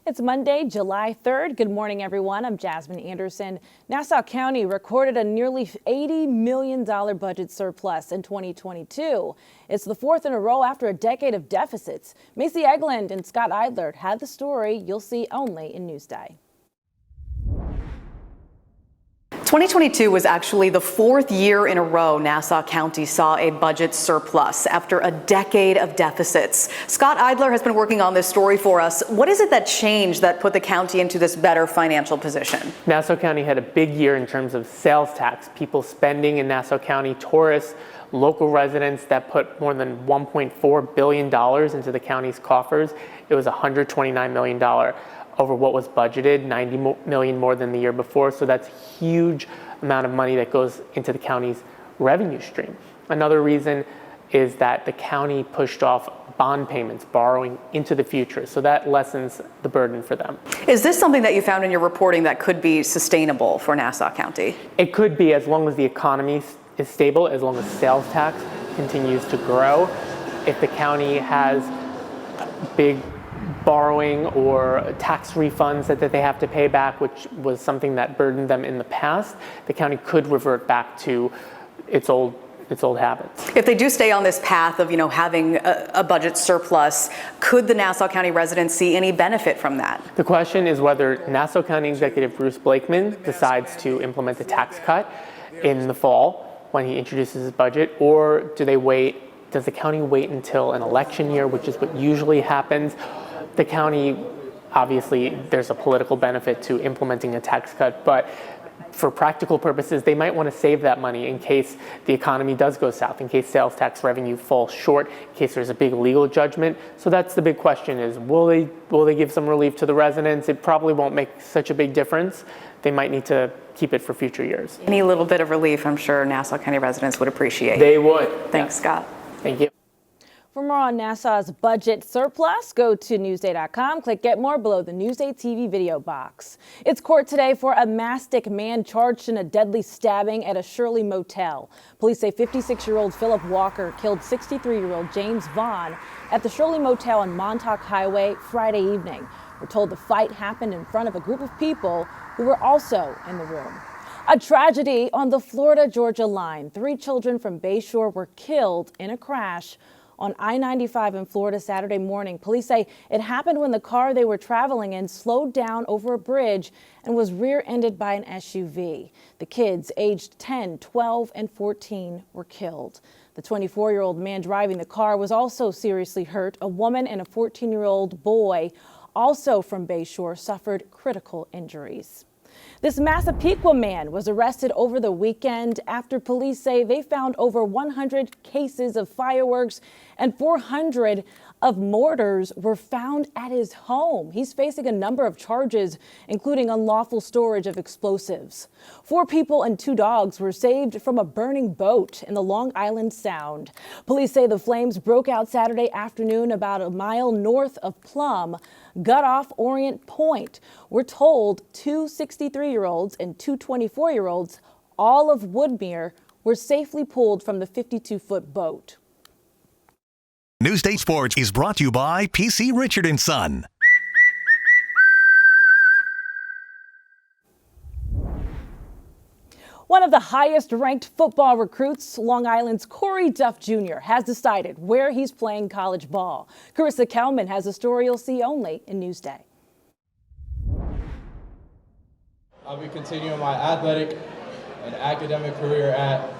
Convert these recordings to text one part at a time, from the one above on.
It's Monday, July 3rd. Good morning, everyone. I'm Jasmine Anderson. Nassau County recorded a nearly $80 million budget surplus in 2022. It's the fourth in a row after a decade of deficits. Macy Egland and Scott Eidler had the story you'll see only in Newsday. 2022 was actually the fourth year in a row Nassau County saw a budget surplus after a decade of deficits. Scott Eidler has been working on this story for us. What is it that changed that put the county into this better financial position? Nassau County had a big year in terms of sales tax, people spending in Nassau County, tourists, local residents that put more than $1.4 billion into the county's coffers. It was $129 million over what was budgeted, $90 million more than the year before. So that's a huge amount of money that goes into the county's revenue stream. Another reason is that the county pushed off bond payments, borrowing into the future. So that lessens the burden for them. Is this something that you found in your reporting that could be sustainable for Nassau County? It could be, as long as the economy is stable, as long as sales tax continues to grow. If the county has big borrowing or tax refunds that they have to pay back, which was something that burdened them in the past, the county could revert back to its old habits. If they do stay on this path of, having a budget surplus, could the Nassau County residents see any benefit from that? The question is whether Nassau County Executive Bruce Blakeman decides to implement a tax cut in the fall when he introduces his budget, or does the county wait until an election year, which is what usually happens? The county, obviously, there's a political benefit to implementing a tax cut, but for practical purposes, they might want to save that money in case the economy does go south, in case sales tax revenue falls short, in case there's a big legal judgment. So that's the big question: is will they give some relief to the residents? It probably won't make such a big difference. They might need to keep it for future years. Any little bit of relief, I'm sure Nassau County residents would appreciate. They would. Thanks, Scott. Thank you. For more on Nassau's budget surplus, go to Newsday.com. Click Get More below the Newsday TV video box. It's court today for a mastic man charged in a deadly stabbing at a Shirley motel. Police say 56-year-old Philip Walker killed 63-year-old James Vaughn at the Shirley motel on Montauk Highway Friday evening. We're told the fight happened in front of a group of people who were also in the room. A tragedy on the Florida-Georgia line. 3 children from Bayshore were killed in a crash on I-95 in Florida Saturday morning. Police say it happened when the car they were traveling in slowed down over a bridge and was rear-ended by an SUV. The kids, aged 10, 12, and 14, were killed. The 24-year-old man driving the car was also seriously hurt. A woman and a 14-year-old boy, also from Bayshore, suffered critical injuries. This Massapequa man was arrested over the weekend after police say they found over 100 cases of fireworks and 400 of mortars were found at his home. He's facing a number of charges, including unlawful storage of explosives. 4 people and 2 dogs were saved from a burning boat in the Long Island Sound. Police say the flames broke out Saturday afternoon about a mile north of Plum, gut off Orient Point. We're told 2 63-year-olds and 2 24-year-olds, all of Woodmere, were safely pulled from the 52-foot boat. Newsday Sports is brought to you by PC Richard & Son. One of the highest-ranked football recruits, Long Island's Corey Duff Jr., has decided where he's playing college ball. Carissa Kelman has a story you'll see only in Newsday. I'll be continuing my athletic and academic career at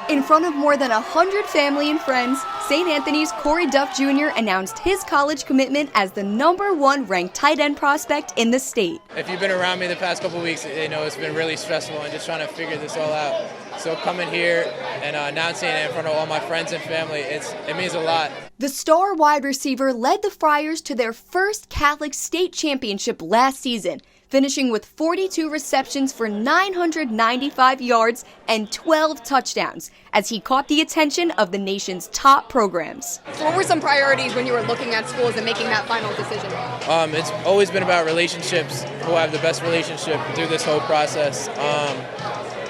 In front of more than 100 family and friends, St. Anthony's Corey Duff Jr. announced his college commitment as the #1 ranked tight end prospect in the state. If you've been around me the past couple weeks, it's been really stressful and just trying to figure this all out. So coming here and announcing it in front of all my friends and family, it means a lot. The star wide receiver led the Friars to their first Catholic state championship last season, finishing with 42 receptions for 995 yards and 12 touchdowns as he caught the attention of the nation's top programs. So what were some priorities when you were looking at schools and making that final decision? It's always been about relationships, who have the best relationship through this whole process.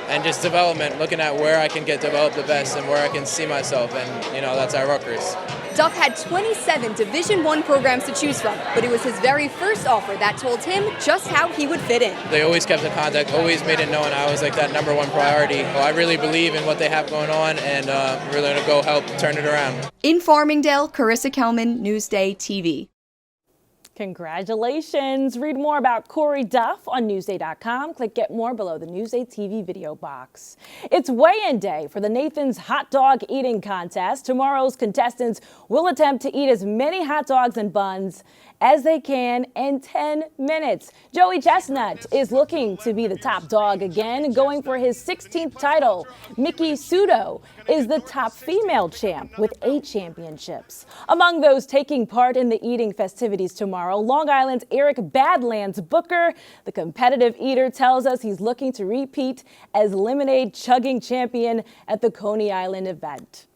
and just development, looking at where I can get developed the best and where I can see myself, and that's at Rutgers. Duff had 27 Division I programs to choose from, but it was his very first offer that told him just how he would fit in. They always kept in contact, always made it known I was like that #1 priority. Well, I really believe in what they have going on, and we're going to go help turn it around. In Farmingdale, Carissa Kelman, Newsday TV. Congratulations. Read more about Corey Duff on Newsday.com. Click Get More below the Newsday TV video box. It's weigh-in day for the Nathan's Hot Dog Eating Contest. Tomorrow's contestants will attempt to eat as many hot dogs and buns as they can in 10 minutes. Joey Chestnut is looking to be the top dog again, going for his 16th title. Mickey Sudo is the top female champ with 8 championships. Among those taking part in the eating festivities tomorrow, Long Island's Eric Badlands Booker. The competitive eater tells us he's looking to repeat as lemonade chugging champion at the Coney Island event.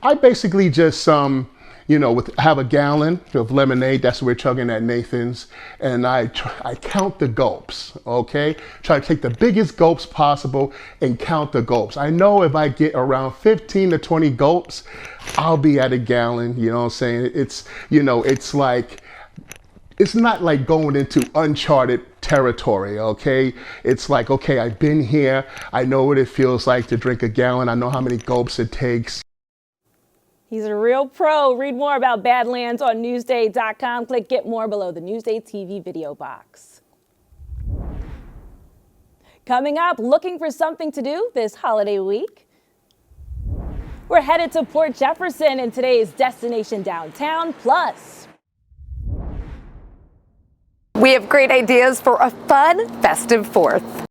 I basically just have a gallon of lemonade. That's what we're chugging at Nathan's, and I count the gulps. Okay, try to take the biggest gulps possible and count the gulps. I know if I get around 15 to 20 gulps, I'll be at a gallon. You know what I'm saying? It's not like going into uncharted territory, okay? It's like, okay, I've been here. I know what it feels like to drink a gallon. I know how many gulps it takes. He's a real pro. Read more about Badlands on Newsday.com. Click Get More below the Newsday TV video box. Coming up, looking for something to do this holiday week? We're headed to Port Jefferson in today's Destination Downtown Plus. We have great ideas for a fun, festive 4th.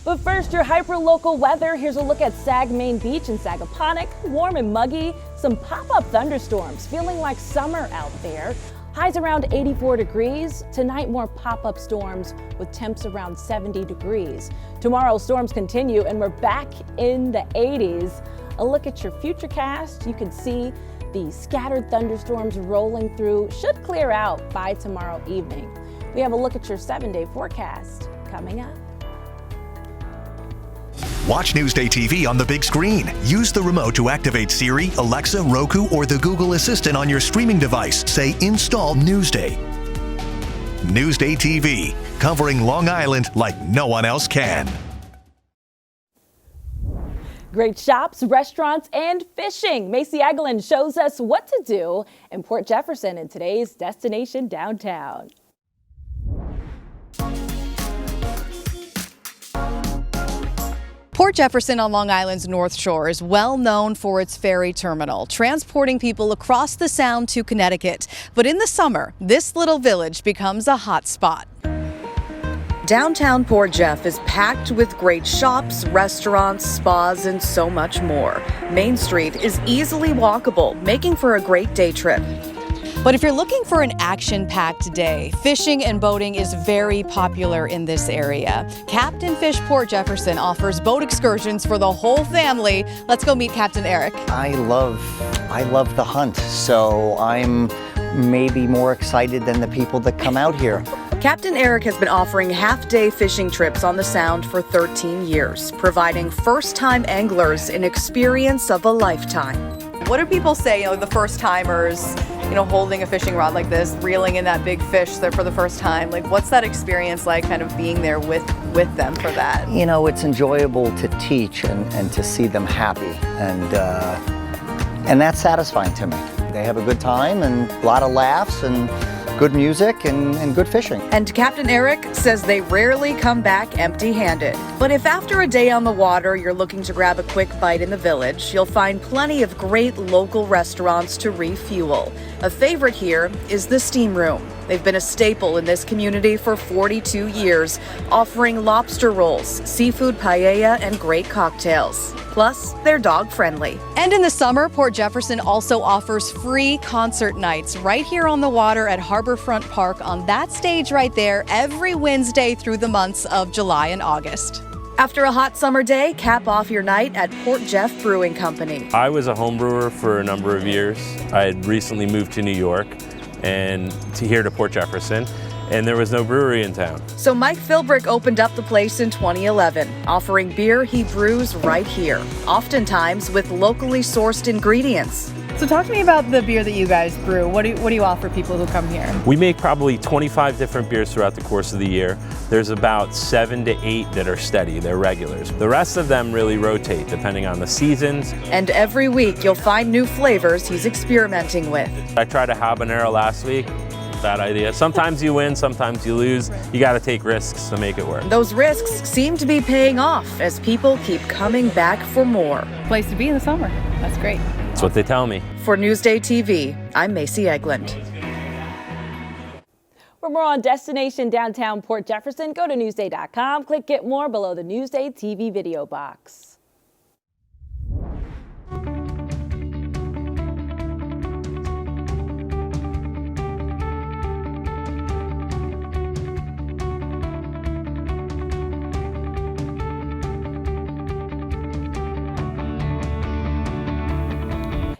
But first, your hyper-local weather. Here's a look at Sag Main Beach and Sagaponack. Warm and muggy, some pop-up thunderstorms. Feeling like summer out there. Highs around 84 degrees. Tonight, more pop-up storms with temps around 70 degrees. Tomorrow, storms continue and we're back in the 80s. A look at your futurecast. You can see the scattered thunderstorms rolling through. Should clear out by tomorrow evening. We have a look at your 7-day forecast coming up. Watch Newsday TV on the big screen. Use the remote to activate Siri, Alexa, Roku, or the Google Assistant on your streaming device. Say Install Newsday. Newsday TV, covering Long Island like no one else can. Great shops, restaurants, and fishing. Macy Eglin shows us what to do in Port Jefferson in today's Destination Downtown. Port Jefferson on Long Island's North Shore is well known for its ferry terminal, transporting people across the Sound to Connecticut. But in the summer, this little village becomes a hot spot. Downtown Port Jeff is packed with great shops, restaurants, spas, and so much more. Main Street is easily walkable, making for a great day trip. But if you're looking for an action-packed day, fishing and boating is very popular in this area. Captain Fish Port Jefferson offers boat excursions for the whole family. Let's go meet Captain Eric. I love the hunt, so I'm maybe more excited than the people that come out here. Captain Eric has been offering half-day fishing trips on the Sound for 13 years, providing first-time anglers an experience of a lifetime. What do people say, the first-timers, holding a fishing rod like this, reeling in that big fish there for the first time? Like, what's that experience like, kind of being there with them for that? It's enjoyable to teach and to see them happy, and that's satisfying to me. They have a good time and a lot of laughs and good music and good fishing. And Captain Eric says they rarely come back empty-handed. But if after a day on the water you're looking to grab a quick bite in the village, you'll find plenty of great local restaurants to refuel. A favorite here is the Steam Room. They've been a staple in this community for 42 years, offering lobster rolls, seafood paella, and great cocktails. Plus, they're dog-friendly. And in the summer, Port Jefferson also offers free concert nights right here on the water at Harborfront Park on that stage right there every Wednesday through the months of July and August. After a hot summer day, cap off your night at Port Jeff Brewing Company. I was a home brewer for a number of years. I had recently moved to New York and here to Port Jefferson. and there was no brewery in town. So Mike Philbrick opened up the place in 2011, offering beer he brews right here, oftentimes with locally sourced ingredients. So talk to me about the beer that you guys brew. What do you offer people who come here? We make probably 25 different beers throughout the course of the year. There's about 7 to 8 that are steady, they're regulars. The rest of them really rotate depending on the seasons. And every week you'll find new flavors he's experimenting with. I tried a habanero last week. Bad idea. Sometimes you win, sometimes you lose. You got to take risks to make it work. Those risks seem to be paying off as people keep coming back for more. Place to be in the summer. That's great. That's what they tell me. For Newsday TV, I'm Macy Egland. For more on Destination Downtown Port Jefferson, go to Newsday.com. Click Get More below the Newsday TV video box.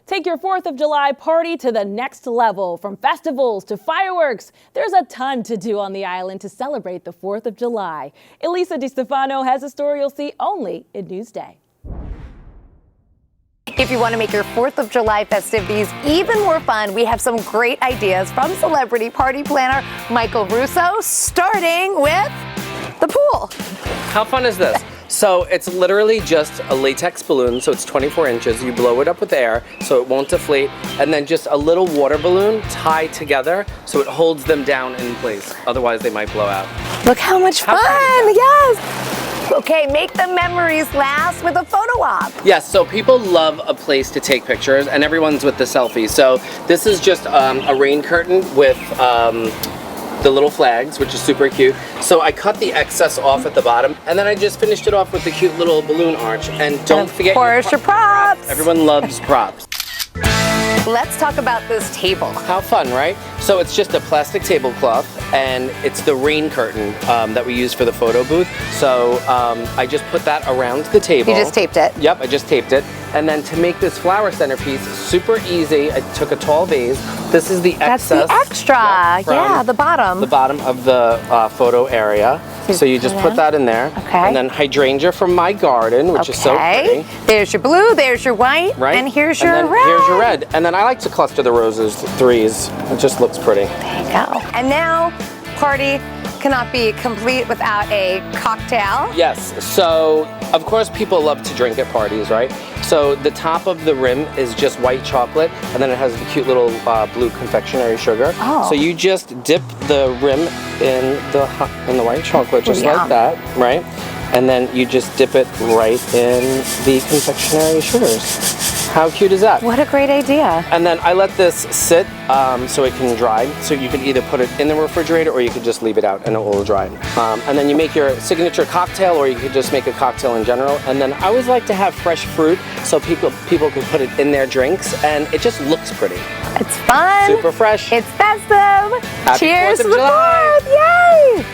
Take your 4th of July party to the next level. From festivals to fireworks, there's a ton to do on the island to celebrate the 4th of July. Elisa DiStefano has a story you'll see only in Newsday. If you want to make your 4th of July festivities even more fun, we have some great ideas from celebrity party planner Michael Russo, starting with the pool. How fun is this? So it's literally just a latex balloon, so it's 24 inches. You blow it up with air so it won't deflate, and then just a little water balloon tied together so it holds them down in place. Otherwise they might blow out. Look how much fun, yes! Okay, make the memories last with a photo op. Yes, so people love a place to take pictures, and everyone's with the selfie. So this is just a rain curtain with the little flags, which is super cute. So I cut the excess off at the bottom, and then I just finished it off with the cute little balloon arch. And don't forget your props. Everyone loves props. Let's talk about this table. How fun, right? So it's just a plastic tablecloth, and it's the rain curtain that we use for the photo booth. So I just put that around the table. You just taped it? Yep, I just taped it. And then to make this flower centerpiece super easy, I took a tall vase. This is the excess. That's the extra, yep, yeah, the bottom. The bottom of the photo area. So you just put that in there. Okay. And then hydrangea from my garden, which is so pretty. There's your blue, there's your white, right? And here's and your then red. Here's your red. And then I like to cluster the roses, threes. It just looks pretty. There you go. And now, party cannot be complete without a cocktail. Yes, so of course people love to drink at parties, right? So the top of the rim is just white chocolate, and then it has the cute little blue confectionery sugar. Oh. So you just dip the rim in the white chocolate, just like that, right? And then you just dip it right in the confectionery sugars. How cute is that? What a great idea. And then I let this sit so it can dry. So you can either put it in the refrigerator or you could just leave it out and it will dry. And then you make your signature cocktail, or you could just make a cocktail in general. And then I always like to have fresh fruit so people can put it in their drinks, and it just looks pretty. It's fun. Super fresh. It's festive. Happy Cheers 4th to of the July. 4th. Yay!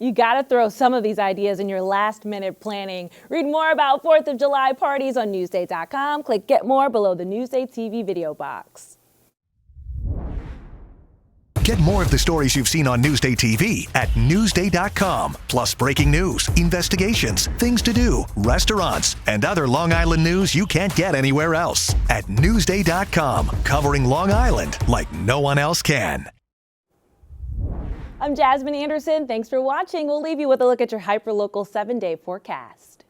You got to throw some of these ideas in your last-minute planning. Read more about 4th of July parties on Newsday.com. Click Get More below the Newsday TV video box. Get more of the stories you've seen on Newsday TV at Newsday.com. Plus breaking news, investigations, things to do, restaurants, and other Long Island news you can't get anywhere else. At Newsday.com, covering Long Island like no one else can. I'm Jasmine Anderson. Thanks for watching. We'll leave you with a look at your hyperlocal 7-day forecast.